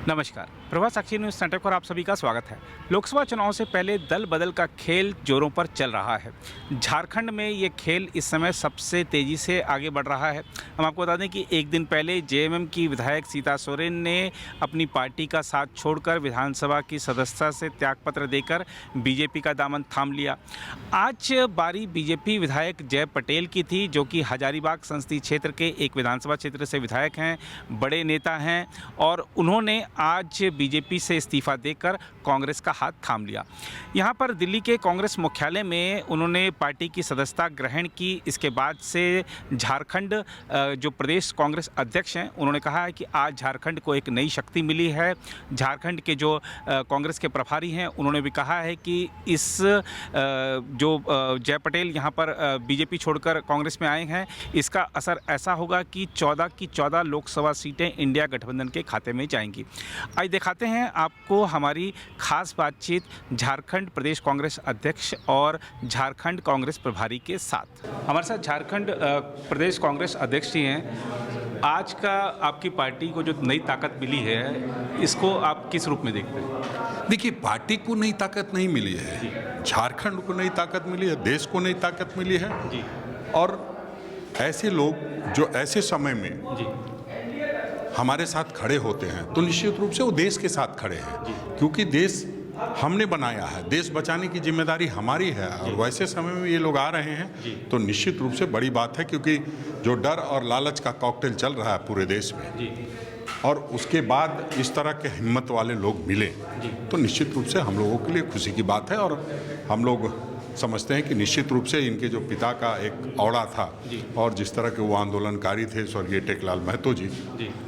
नमस्कार, प्रभात साक्षी news centre पर आप सभी का स्वागत है। लोकसभा चुनाव से पहले दल बदल का खेल जोरों पर चल रहा है। झारखंड में ये खेल इस समय सबसे तेज़ी से आगे बढ़ रहा है। हम आपको बता दें कि एक दिन पहले जेएमएम की विधायक सीता सोरेन ने अपनी पार्टी का साथ छोड़कर विधानसभा की सदस्यता से त्यागपत्र देकर बीजेपी का दामन थाम लिया। आज बारी बीजेपी विधायक जय पटेल की थी, जो कि हजारीबाग संसदीय क्षेत्र के एक विधानसभा क्षेत्र से विधायक हैं, बड़े नेता हैं और उन्होंने आज बीजेपी से इस्तीफा देकर कांग्रेस का हाथ थाम लिया। यहां पर दिल्ली के कांग्रेस मुख्यालय में उन्होंने पार्टी की सदस्यता ग्रहण की। इसके बाद से झारखंड जो प्रदेश कांग्रेस अध्यक्ष हैं, उन्होंने कहा है कि आज झारखंड को एक नई शक्ति मिली है। झारखंड के जो कांग्रेस के प्रभारी हैं, उन्होंने भी कहा है कि इस जो जय पटेल यहां पर बीजेपी छोड़कर कांग्रेस में आए हैं, इसका असर ऐसा होगा कि 14 की 14 लोकसभा सीटें इंडिया गठबंधन के खाते में जाएंगी। आज दिखाते हैं आपको हमारी खास बातचीत झारखंड प्रदेश कांग्रेस अध्यक्ष और झारखंड कांग्रेस प्रभारी के साथ। हमारे साथ झारखंड प्रदेश कांग्रेस अध्यक्ष जी हैं। आज का आपकी पार्टी को जो नई ताकत मिली है, इसको आप किस रूप में देखते हैं? देखिए, पार्टी को नई ताकत नहीं मिली है, झारखंड को नई ताकत मिली है, देश को नई ताकत मिली है जी। और ऐसे लोग जो ऐसे समय में जी। हमारे साथ खड़े होते हैं तो निश्चित रूप से वो देश के साथ खड़े हैं, क्योंकि देश हमने बनाया है, देश बचाने की जिम्मेदारी हमारी है और वैसे समय में ये लोग आ रहे हैं तो निश्चित रूप से बड़ी बात है, क्योंकि जो डर और लालच का कॉकटेल चल रहा है पूरे देश में और उसके बाद इस तरह के हिम्मत वाले लोग मिले तो निश्चित रूप से हम लोगों के लिए खुशी की बात है। और हम लोग समझते हैं कि निश्चित रूप से इनके जो पिता का एक औड़ा था और जिस तरह के वो आंदोलनकारी थे स्वर्गीय टेकलाल महतो जी,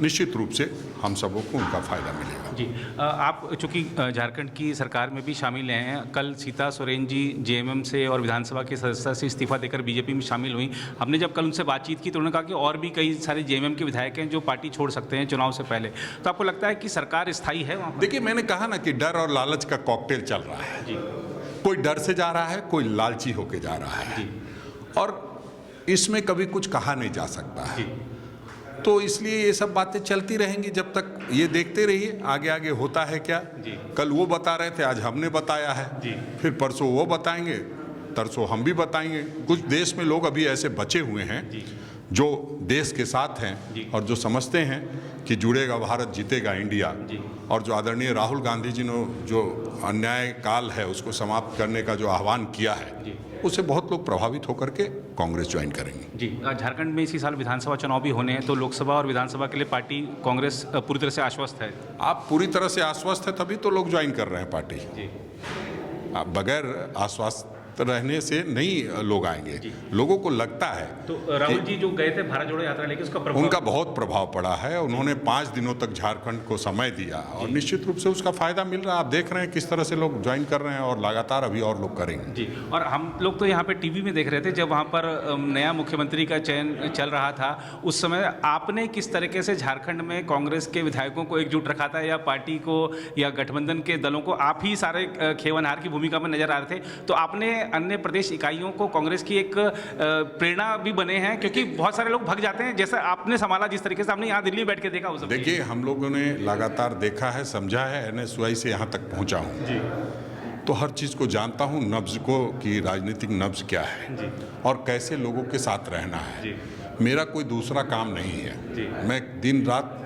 निश्चित रूप से हम सबों को उनका फायदा मिलेगा। जी, आप चूँकि झारखंड की सरकार में भी शामिल हैं, कल सीता सोरेन जी जेएमएम से और विधानसभा की सदस्यता से इस्तीफा देकर बीजेपी में शामिल हुई। हमने जब कल उनसे बातचीत की तो उन्होंने कहा कि और भी कई सारे जेएमएम के विधायक हैं जो पार्टी छोड़ सकते हैं चुनाव से पहले। तो आपको लगता है कि सरकार स्थायी है वहाँ पर? देखिए, मैंने कहा ना कि डर और लालच का कॉकटेल चल रहा है जी। कोई डर से जा रहा है, कोई लालची होके जा रहा है जी। और इसमें कभी कुछ कहा नहीं जा सकता है, तो इसलिए ये सब बातें चलती रहेंगी जब तक। ये देखते रहिए आगे आगे होता है क्या जी। कल वो बता रहे थे, आज हमने बताया है जी। फिर परसों वो बताएंगे, तरसों हम भी बताएंगे। कुछ देश में लोग अभी ऐसे बचे हुए हैं जो देश के साथ हैं और जो समझते हैं कि जुड़ेगा भारत, जीतेगा इंडिया, और जो आदरणीय राहुल गांधी जी ने जो अन्याय काल है उसको समाप्त करने का जो आह्वान किया है, उससे बहुत लोग प्रभावित होकर के कांग्रेस ज्वाइन करेंगे जी। झारखंड में इसी साल विधानसभा चुनाव भी होने हैं, तो लोकसभा और विधानसभा के लिए पार्टी कांग्रेस पूरी तरह से आश्वस्त है? आप पूरी तरह से आश्वस्त है तभी तो लोग ज्वाइन कर रहे हैं पार्टी जी। आप बगैर आश्वस्त रहने से नहीं लोग आएंगे। लोगों को लगता है तो राहुल जी जो गए थे भारत जोड़ो यात्रा लेके, उसका प्रभाव, उनका बहुत प्रभाव पड़ा है। उन्होंने 5 दिनों तक झारखंड को समय दिया और निश्चित रूप से उसका फायदा मिल रहा है। आप देख रहे हैं किस तरह से लोग ज्वाइन कर रहे हैं और लगातार अभी और लोग करेंगे जी। और हम लोग तो यहाँ पे टीवी में देख रहे थे जब वहाँ पर नया मुख्यमंत्री का चयन चल रहा था, उस समय आपने किस तरीके से झारखंड में कांग्रेस के विधायकों को एकजुट रखा था, या पार्टी को या गठबंधन के दलों को आप ही सारे खेवनहार की भूमिका में नजर आ रहे थे? तो आपने अन्य प्रदेश इकाइयों को कांग्रेस की एक प्रेरणा भी बने हैं, क्योंकि बहुत सारे लोग भाग जाते हैं, जैसा आपने संभाला जिस तरीके से आपने यहाँ दिल्ली में बैठ के देखा उस। देखिए, हम लोगों ने लगातार देखा है, समझा है, NSY से यहाँ तक पहुँचा हूँ तो हर चीज़ को जानता हूँ, नब्ज को, कि राजनीतिक नब्ज क्या है और कैसे लोगों के साथ रहना है। मेरा कोई दूसरा काम नहीं है, मैं दिन रात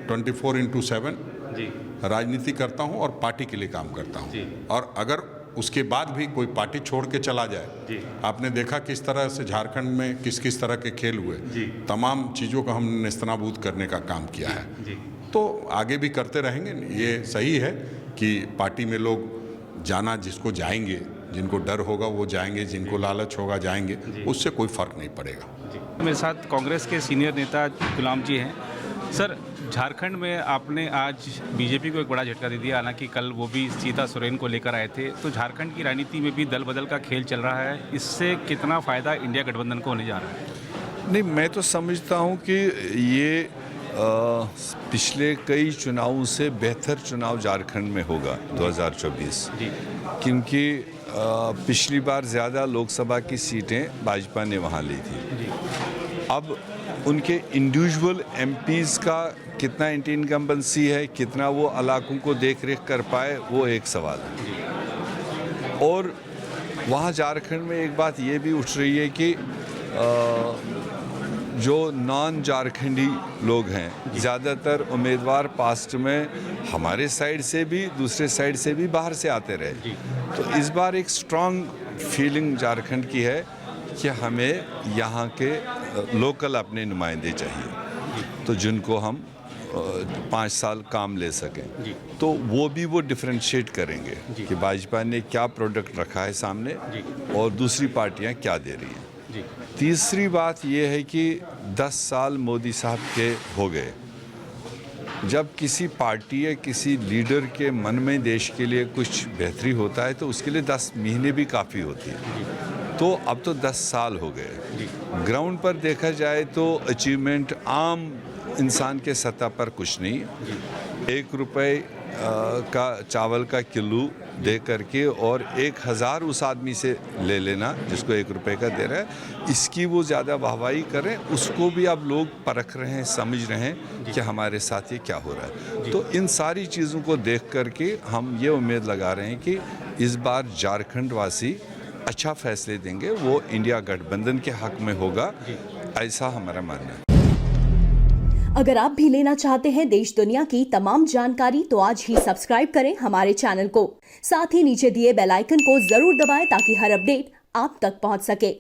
24/7 राजनीति करता हूँ और पार्टी के लिए काम करता हूँ। और अगर उसके बाद भी कोई पार्टी छोड़ के चला जाए, आपने देखा किस तरह से झारखंड में किस किस तरह के खेल हुए, तमाम चीज़ों का हमने नेस्तनाबूद करने का काम किया है, तो आगे भी करते रहेंगे। ये सही है कि पार्टी में लोग जाना, जिसको जाएंगे, जिनको डर होगा वो जाएंगे, जिनको लालच होगा जाएंगे, उससे कोई फर्क नहीं पड़ेगा। मेरे साथ कांग्रेस के सीनियर नेता गुलाम जी हैं। सर, झारखंड में आपने आज बीजेपी को एक बड़ा झटका दे दिया, हालांकि कल वो भी सीता सोरेन को लेकर आए थे, तो झारखंड की राजनीति में भी दल बदल का खेल चल रहा है। इससे कितना फ़ायदा इंडिया गठबंधन को होने जा रहा है? नहीं, मैं तो समझता हूँ कि ये पिछले कई चुनावों से बेहतर चुनाव झारखंड में होगा 2024, क्योंकि पिछली बार ज़्यादा लोकसभा की सीटें भाजपा ने वहाँ ली थी अब उनके इंडिविजुअल एमपीज़ का कितना एंटी इनकम्बेंसी है, कितना वो इलाकों को देख रेख कर पाए, वो एक सवाल है। और वहाँ झारखंड में एक बात ये भी उठ रही है कि जो नॉन झारखंडी लोग हैं, ज़्यादातर उम्मीदवार पास्ट में हमारे साइड से भी दूसरे साइड से भी बाहर से आते रहे। तो इस बार एक स्ट्रॉन्ग फीलिंग झारखंड की है कि हमें यहाँ के लोकल अपने नुमाइंदे चाहिए, तो जिनको हम 5 साल काम ले सकें। तो वो भी वो डिफरेंशिएट करेंगे कि भाजपा ने क्या प्रोडक्ट रखा है सामने और दूसरी पार्टियां क्या दे रही हैं। तीसरी बात ये है कि 10 साल मोदी साहब के हो गए। जब किसी पार्टी या किसी लीडर के मन में देश के लिए कुछ बेहतरी होता है तो उसके लिए 10 महीने भी काफ़ी होती है। तो अब तो 10 साल हो गए। ग्राउंड पर देखा जाए तो अचीवमेंट आम इंसान के सतह पर कुछ नहीं। 1 रुपए का चावल का किलो दे करके और 1000 उस आदमी से ले लेना जिसको 1 रुपए का दे रहा है, इसकी वो ज़्यादा वाहवाही करें, उसको भी अब लोग परख रहे हैं, समझ रहे हैं कि हमारे साथ ये क्या हो रहा है। तो इन सारी चीज़ों को देख करके हम ये उम्मीद लगा रहे हैं कि इस बार झारखंड वासी अच्छा फैसले देंगे, वो इंडिया गठबंधन के हक में होगा, ऐसा हमारा मानना है। अगर आप भी लेना चाहते हैं देश दुनिया की तमाम जानकारी तो आज ही सब्सक्राइब करें हमारे चैनल को। साथ ही नीचे दिए बेल आइकन को जरूर दबाएं ताकि हर अपडेट आप तक पहुंच सके।